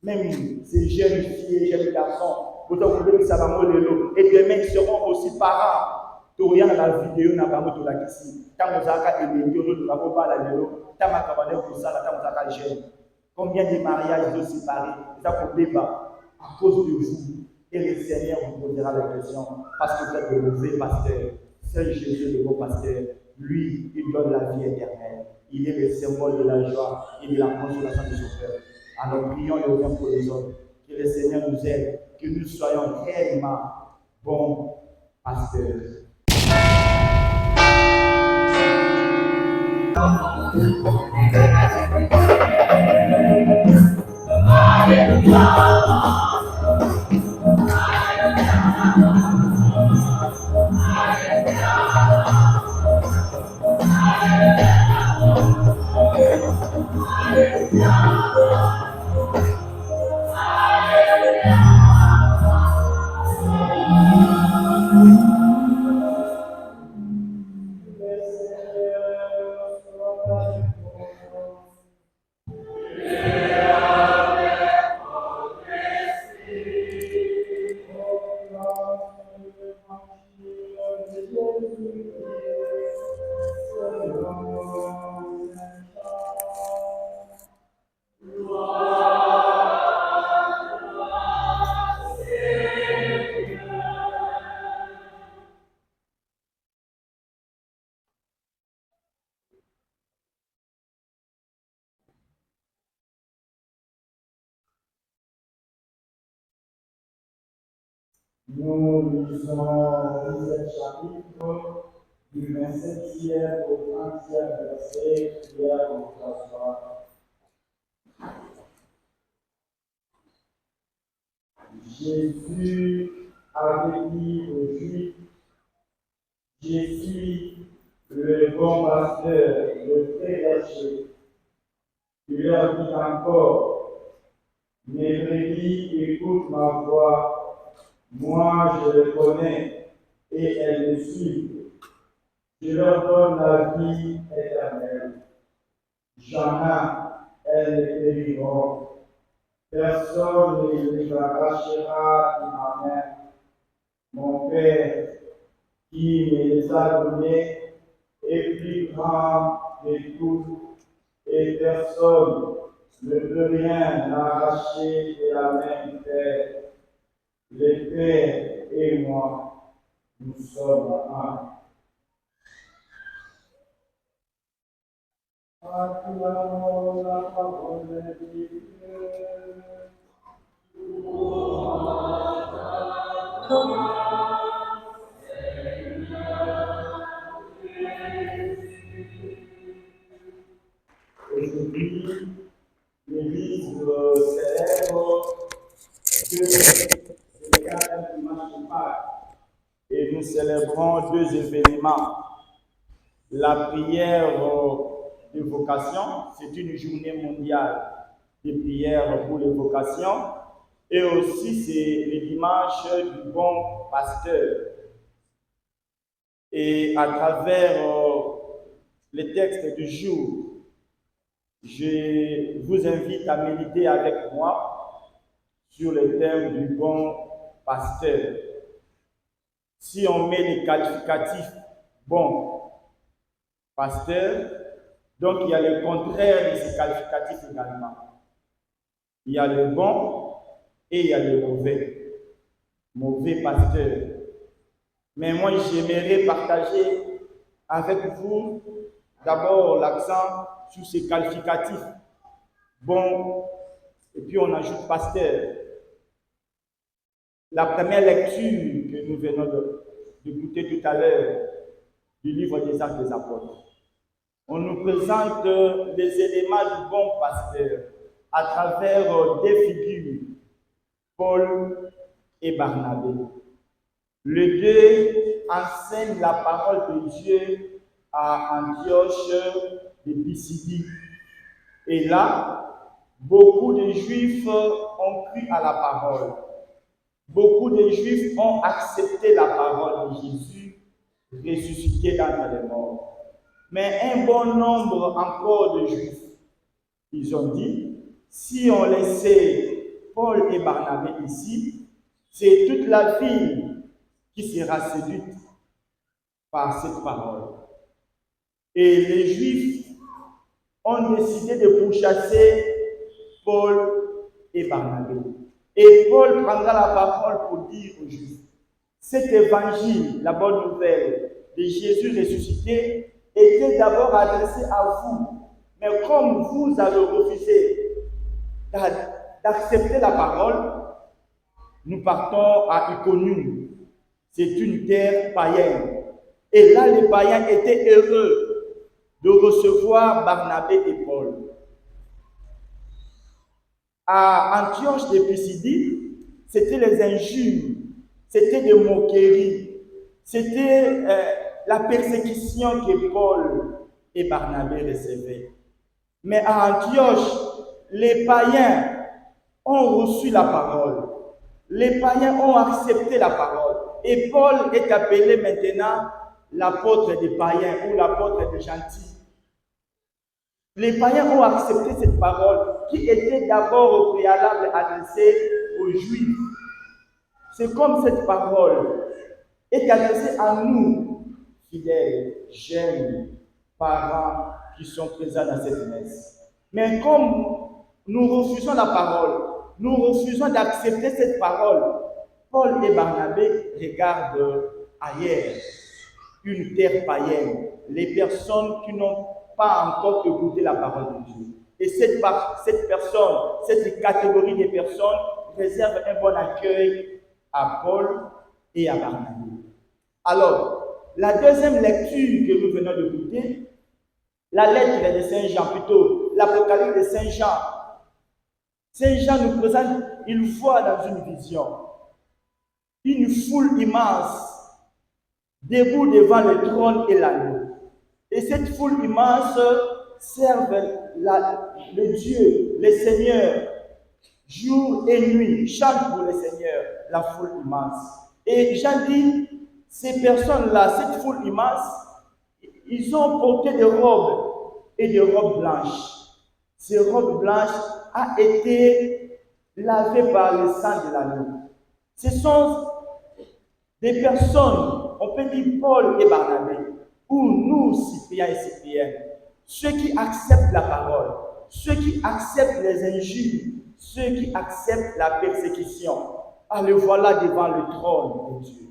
Même ces jeunes filles et jeunes garçons, et demain ils seront aussi parents. Toria na la vidéo na bango to la kisi. Tant ozaka elengi ozo la boba la lelo, tant makabane pour ça, tant ozaka jeune. Combien de mariages sont séparés? Ça pour débat à cause de vous. Et le Seigneur vous posera la question parce que vous êtes le mauvais pasteur. Seul Jésus, le bon pasteur, lui, il donne la vie éternelle. Il est le symbole de la joie et de la consolation de son cœur. Alors prions les uns pour les autres. Que le Seigneur nous aide, que nous soyons réellement bons pasteurs. Nous lisons le 17 chapitre du 27e au 30e verset, prière pour s'asseoir. Jésus avait dit aux Juifs, je suis le bon pasteur, le très berger. Il leur dit encore, mes brebis écoutent ma voix. Moi, je les connais et elles me suivent. Je leur donne la vie éternelle. Jamais elles ne périront. Personne ne les arrachera de ma main. Mon Père, qui me les a donnés, est plus grand que tout, et personne ne peut rien arracher de la main du Père. Le Père et moi, nous sommes un. Acclamons la parole de Dieu. Aujourd'hui, l'Église célèbre que c'est le 4e dimanche de Pâques. Et nous célébrons deux événements. La prière de vocation, c'est une journée mondiale de prière pour les vocations. Et aussi, c'est le dimanche du bon pasteur. Et à travers les textes du jour, je vous invite à méditer avec moi sur le thème du bon pasteur. Si on met les qualificatifs bon pasteur, donc il y a le contraire de ces qualificatifs également. Il y a le bon et il y a le mauvais pasteur. Mais moi, j'aimerais partager avec vous d'abord l'accent sur ces qualificatifs. Bon, et puis on ajoute pasteur. La première lecture que nous venons d'écouter tout à l'heure du livre des Actes des Apôtres, on nous présente les éléments du bon pasteur à travers des figures, Paul et Barnabé. Les deux enseignent la parole de Dieu à Antioche de Pisidie. Et là, beaucoup de Juifs ont cru à la parole. Beaucoup de Juifs ont accepté la parole de Jésus ressuscité d'entre les morts. Mais un bon nombre encore de Juifs, ils ont dit, si on laissait Paul et Barnabé ici, c'est toute la ville qui sera séduite par cette parole. Et les Juifs ont décidé de pourchasser Paul et Barnabé. Et Paul prendra la parole pour dire aux Juifs, cet évangile, la bonne nouvelle de Jésus ressuscité, était d'abord adressé à vous. Mais comme vous avez refusé d'accepter la parole, nous partons à Iconium. C'est une terre païenne. Et là, les païens étaient heureux de recevoir Barnabé et Paul. À Antioche de Pisidie, c'était les injures, c'était des moqueries, c'était la persécution que Paul et Barnabé recevaient. Mais à Antioche, les païens ont reçu la parole. Les païens ont accepté la parole. Et Paul est appelé maintenant l'apôtre des païens ou l'apôtre des gentils. Les païens ont accepté cette parole qui était d'abord au préalable adressée aux Juifs. C'est comme cette parole est adressée à nous, fidèles, jeunes, parents qui sont présents dans cette messe. Mais comme nous refusons la parole, nous refusons d'accepter cette parole, Paul et Barnabé regardent ailleurs, une terre païenne, les personnes qui n'ont pas encore écouté la parole de Dieu. Et cette personne, cette catégorie de personnes réserve un bon accueil à Paul et à Barnabé. Alors, la deuxième lecture que nous venons d'écouter, la lettre de Saint Jean, plutôt l'Apocalypse de Saint Jean. Saint Jean nous présente une fois dans une vision, une foule immense, debout devant le trône et l'agneau. Et cette foule immense serve le Dieu, le Seigneur, jour et nuit, chante pour le Seigneur, la foule immense. Et Jean dit, ces personnes-là, cette foule immense, ils ont porté des robes et des robes blanches. Ces robes blanches ont été lavées par le sang de l'agneau. Ce sont des personnes, on peut dire Paul et Barnabé, ou nous, Cyprien et Cyprienne, ceux qui acceptent la parole, ceux qui acceptent les injures, ceux qui acceptent la persécution. Ah, le voilà devant le trône de Dieu.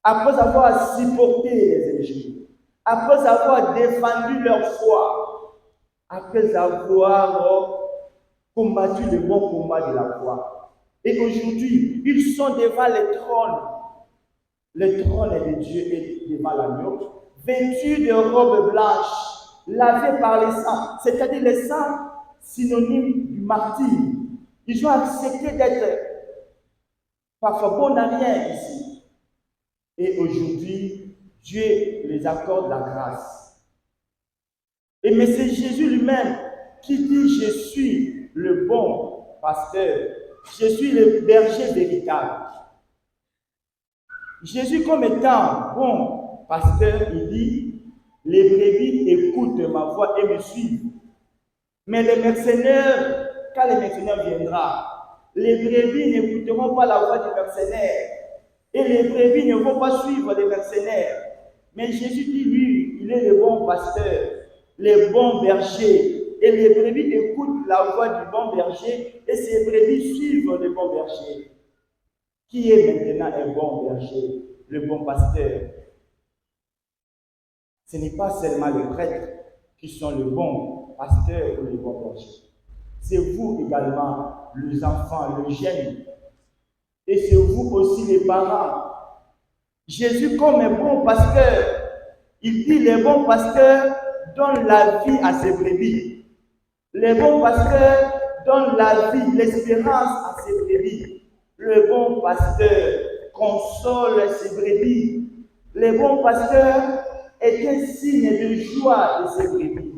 Après avoir supporté les injures, après avoir défendu leur foi, après avoir combattu le bon combat de la foi. Et aujourd'hui, ils sont devant le trône de Dieu et devant l'agneau, vêtus de robes blanches, lavées par le sang, c'est-à-dire le sang synonyme du martyr. Ils ont accepté d'être parfois bons à rien ici. Et aujourd'hui, Dieu les accorde la grâce. Mais c'est Jésus lui-même qui dit, je suis le bon pasteur, je suis le berger véritable. Jésus, comme étant bon pasteur, il dit, les brebis écoutent ma voix et me suivent. Mais les mercenaires, quand les mercenaires viendra, les brebis n'écouteront pas la voix du mercenaire. Et les brebis ne vont pas suivre les mercenaires. Mais Jésus dit, lui, il est le bon pasteur, le bon berger. Et les brebis écoutent la voix du bon berger et ces brebis suivent le bon berger. Qui est maintenant un bon berger, le bon pasteur? Ce n'est pas seulement les prêtres qui sont le bon pasteur ou le bon berger. C'est vous également, les enfants, les jeunes. Et c'est vous aussi les parents. Jésus, comme un bon pasteur, il dit, les bons pasteurs donnent la vie à ses brebis. Les bons pasteurs donnent la vie, l'espérance à ses brebis. Le bon pasteur console ses brebis. Le bon pasteur est un signe de joie de ses brebis.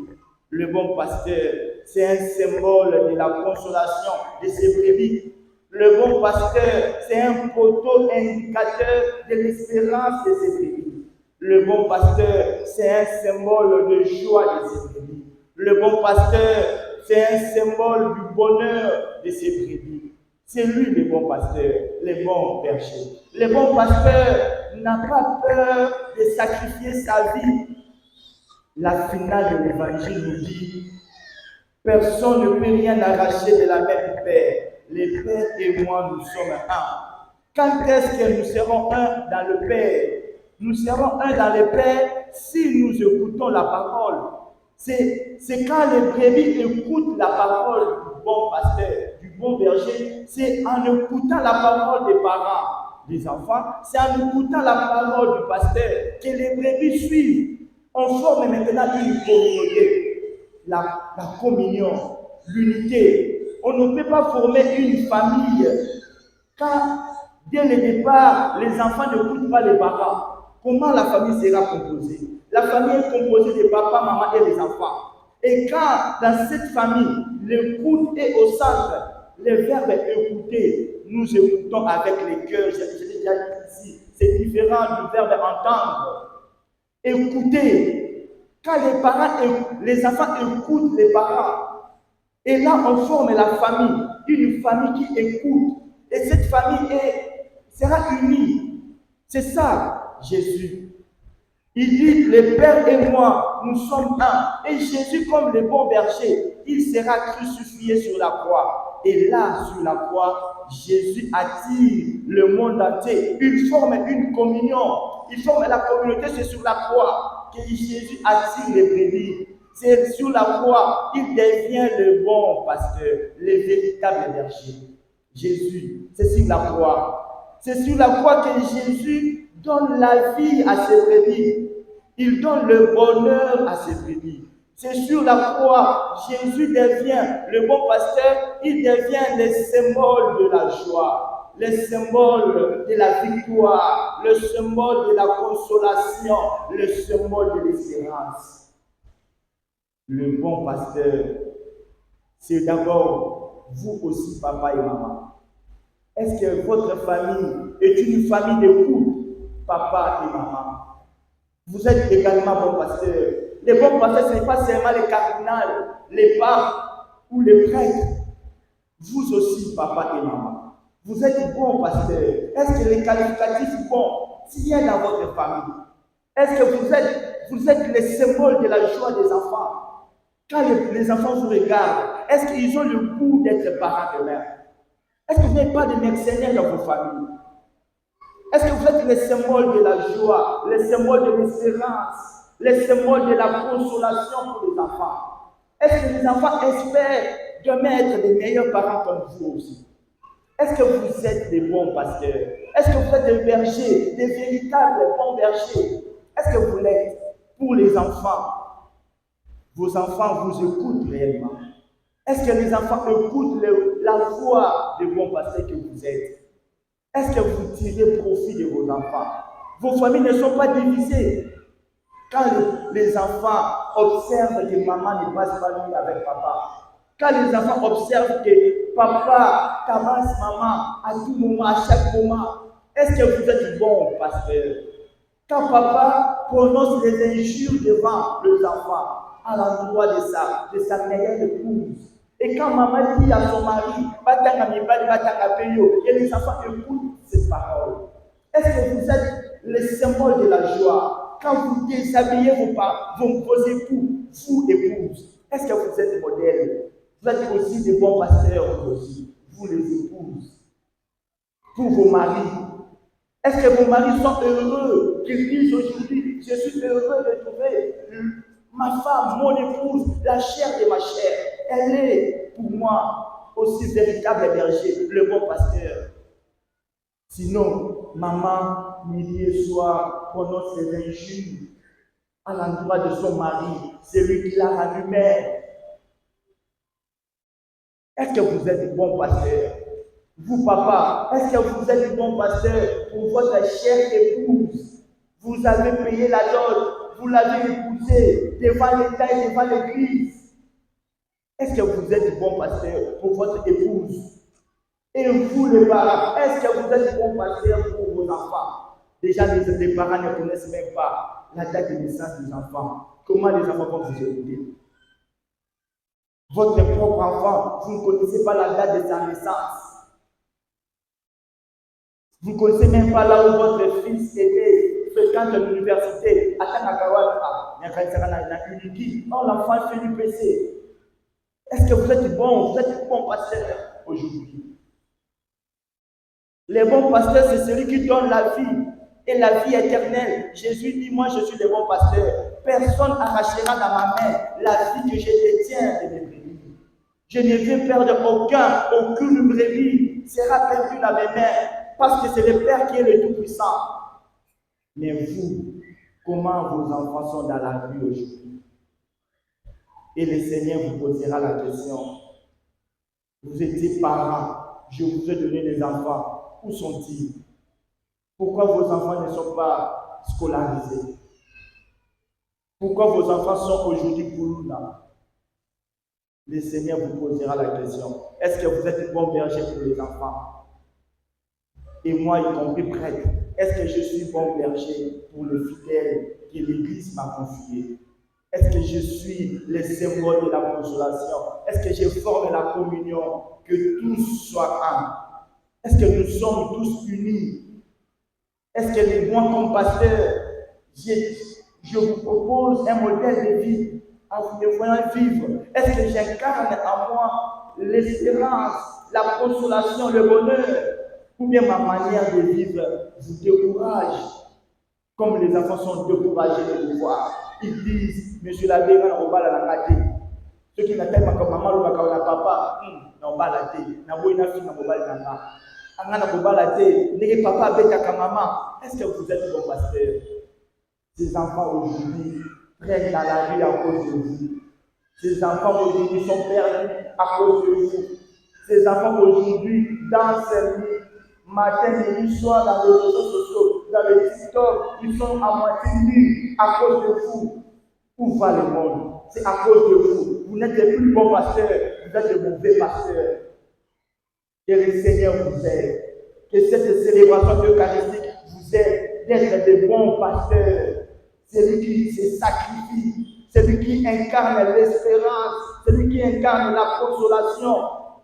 Le bon pasteur, c'est un symbole de la consolation de ses brebis. Le bon pasteur, c'est un poteau indicateur de l'espérance de ses brebis. Le bon pasteur, c'est un symbole de joie de ses brebis. Le bon pasteur, c'est un symbole du bonheur de ses brebis. C'est lui le bon pasteur, le bon berger. Le bon pasteur n'a pas peur de sacrifier sa vie. La finale de l'évangile nous dit, personne ne peut rien arracher de la main du Père. Le Père et moi, nous sommes un. Quand est-ce que nous serons un dans le Père? Nous serons un dans le Père si nous écoutons la parole. C'est quand les brebis écoutent la parole du bon pasteur, du bon berger, c'est en écoutant la parole des parents, des enfants, c'est en écoutant la parole du pasteur que les brebis suivent. On forme maintenant une communauté, la communion, l'unité. On ne peut pas former une famille quand, dès le départ, les enfants n'écoutent pas les parents. Comment la famille sera composée? La famille est composée de papa, maman et les enfants. Et quand dans cette famille, l'écoute est au centre, le verbe écouter, nous écoutons avec les cœurs. Je l'ai déjà dit ici, c'est différent du verbe entendre. Écouter. Quand les enfants écoutent les parents, et là on forme la famille, une famille qui écoute. Et cette famille sera unie. C'est ça, Jésus. Il dit, le Père et moi, nous sommes un. Et Jésus, comme le bon berger, il sera crucifié sur la croix. Et là, sur la croix, Jésus attire le monde entier. Il forme une communion. Il forme la communauté, c'est sur la croix que Jésus attire les brebis. C'est sur la croix qu'il devient le bon pasteur, le véritable berger. Jésus, c'est sur la croix. C'est sur la croix que Jésus donne la vie à ses brebis. Il donne le bonheur à ses brebis. C'est sur la croix, Jésus devient le bon pasteur, il devient le symbole de la joie, le symbole de la victoire, le symbole de la consolation, le symbole de l'espérance. Le bon pasteur, c'est d'abord vous aussi, papa et maman. Est-ce que votre famille est une famille de couple, papa et maman? Vous êtes également bon pasteur. Les bons pasteurs, ce n'est pas seulement les cardinals, les papes ou les prêtres. Vous aussi, papa et maman. Vous êtes bon pasteur. Est-ce que les qualificatifs bons tiennent dans votre famille? Est-ce que vous êtes le symbole de la joie des enfants? Quand les enfants vous regardent, est-ce qu'ils ont le goût d'être parents de mère? Est-ce que vous n'êtes pas des mercenaires dans vos familles? Est-ce que vous êtes le symbole de la joie, le symbole de l'espérance, le symbole de la consolation pour les enfants? Est-ce que les enfants espèrent demain être des meilleurs parents comme vous aussi? Est-ce que vous êtes des bons pasteurs? Est-ce que vous êtes des bergers, des véritables bons bergers? Est-ce que vous l'êtes pour les enfants? Vos enfants vous écoutent réellement. Est-ce que les enfants écoutent la voix des bons pasteurs que vous êtes? Est-ce que vous tirez profit de vos enfants? Vos familles ne sont pas divisées. Quand les enfants observent que maman ne passe pas nuit avec papa, quand les enfants observent que papa tabasse maman à tout moment, à chaque moment, est-ce que vous êtes bon pasteur? Quand papa prononce les injures devant les enfants à l'endroit de sa meilleure épouse, et quand maman dit à son mari, et les enfants écoutent ces paroles, est-ce que vous êtes le symbole de la joie? Quand vous déshabillez vos époux, vous épouses, est-ce que vous êtes modèle? Vous êtes aussi des bons pasteurs, vous aussi, vous les épouses. Pour vos maris, est-ce que vos maris sont heureux qu'ils disent aujourd'hui, je suis heureux de trouver ma femme, mon épouse, la chair de ma chair. Elle est pour moi aussi véritable berger, le bon pasteur. Sinon, maman, midi et soir, prononce ses injures à l'endroit de son mari, celui qui l'a rallumé. Est-ce que vous êtes bon pasteur? Vous, papa, est-ce que vous êtes bon pasteur pour votre chère épouse? Vous avez payé la dot, vous l'avez épousée devant l'État et devant l'Église. Est-ce que vous êtes bon pasteur pour votre épouse? Et vous, les parents, est-ce que vous êtes bon pasteur pour vos enfants? Déjà, les parents ne connaissent même pas la date de naissance des enfants. Comment les enfants vont vous écouter? Votre propre enfant, vous ne connaissez pas la date de sa naissance. Vous ne connaissez même pas là où votre fils était, fréquente l'université, attend à Kawala, oh, l'enfant fait du PC. Est-ce que vous êtes bon pasteur aujourd'hui? Les bons pasteurs, c'est celui qui donne la vie et la vie éternelle. Jésus dit, moi je suis le bon pasteur. Personne n'arrachera dans ma main la vie que je détiens de mes brebis. Je ne vais perdre aucune brebis sera perdue dans mes mains, parce que c'est le Père qui est le Tout-Puissant. Mais vous, comment vos enfants sont dans la vie aujourd'hui? Et le Seigneur vous posera la question. Vous étiez parents, je vous ai donné des enfants. Où sont-ils? Pourquoi vos enfants ne sont pas scolarisés? Pourquoi vos enfants sont aujourd'hui pour là? Le Seigneur vous posera la question. Est-ce que vous êtes bon berger pour les enfants? Et moi, y compris prêtre, est-ce que je suis bon berger pour le fidèle que l'Église m'a confié? Est-ce que je suis le symbole de la consolation? Est-ce que je forme la communion? Que tous soient un. Est-ce que nous sommes tous unis? Est-ce que moi, comme pasteur, je vous propose un modèle de vie en vous me voyant vivre? Est-ce que j'incarne en moi l'espérance, la consolation, le bonheur? Ou bien ma manière de vivre vous décourage, comme les enfants sont découragés de vous voir. Ils disent, Monsieur l'abbé, on va la rater. Ceux qui n'attendent pas comme maman, ou papa, on va la rater. On va la rater. On va la rater. Papa, bêta maman. Est-ce que vous êtes bon pasteur? Ces enfants aujourd'hui prennent dans la rue à cause de vous. Ces enfants aujourd'hui sont perdus à cause de vous. Ces enfants aujourd'hui dansent matin, midi, soir dans les réseaux sociaux, dans les TikTok, ils sont à moitié nus à cause de vous. Où va le monde? C'est à cause de vous. Vous n'êtes plus bon pasteur, vous êtes de mauvais pasteurs. Que le Seigneur vous aide. Que cette célébration eucharistique vous aide d'être de bons pasteurs. Celui qui se sacrifie, celui qui incarne l'espérance, celui qui incarne la consolation.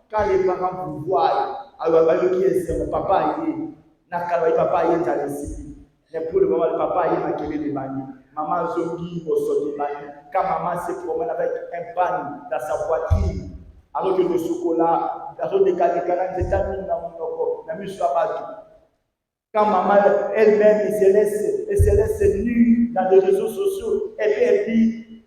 Quand les parents vous voient, alors qui est mon papa, papa est à l'esprit. Mais pour le moment, le papa est à quel de mani. Maman Zongi au sol de mani. Quand maman se promène avec un pan dans sa voiture, alors que le chocolat, la zone de Kalikana, c'est un mine dans mon corps, la mise sur la. Quand maman elle-même se laisse nue dans les réseaux sociaux, et puis elle dit,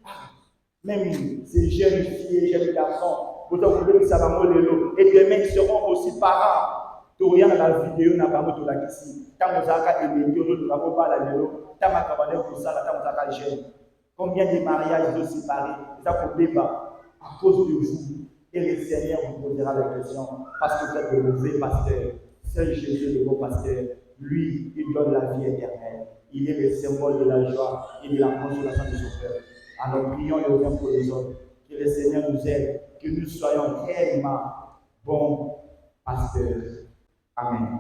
même ces jeunes filles, jeunes garçons, et demain ils seront aussi parents. Tu regardes la vidéo, n'a pas de la question. Tant que ça a été élevé, tu n'as pas la vidéo, tu n'as pas de ça, tu n'as pas de jeune. Combien de mariages sont séparés? Ça pour débat à cause de vous. Et le Seigneur vous posera la question parce que vous êtes le mauvais pasteur. Seul Jésus, le bon pasteur, lui, il donne la vie éternelle. Il est le symbole de la joie et de la consolation de son cœur. Alors prions les uns pour les autres. Que le Seigneur nous aide, que nous soyons réellement bons pasteurs. Amen.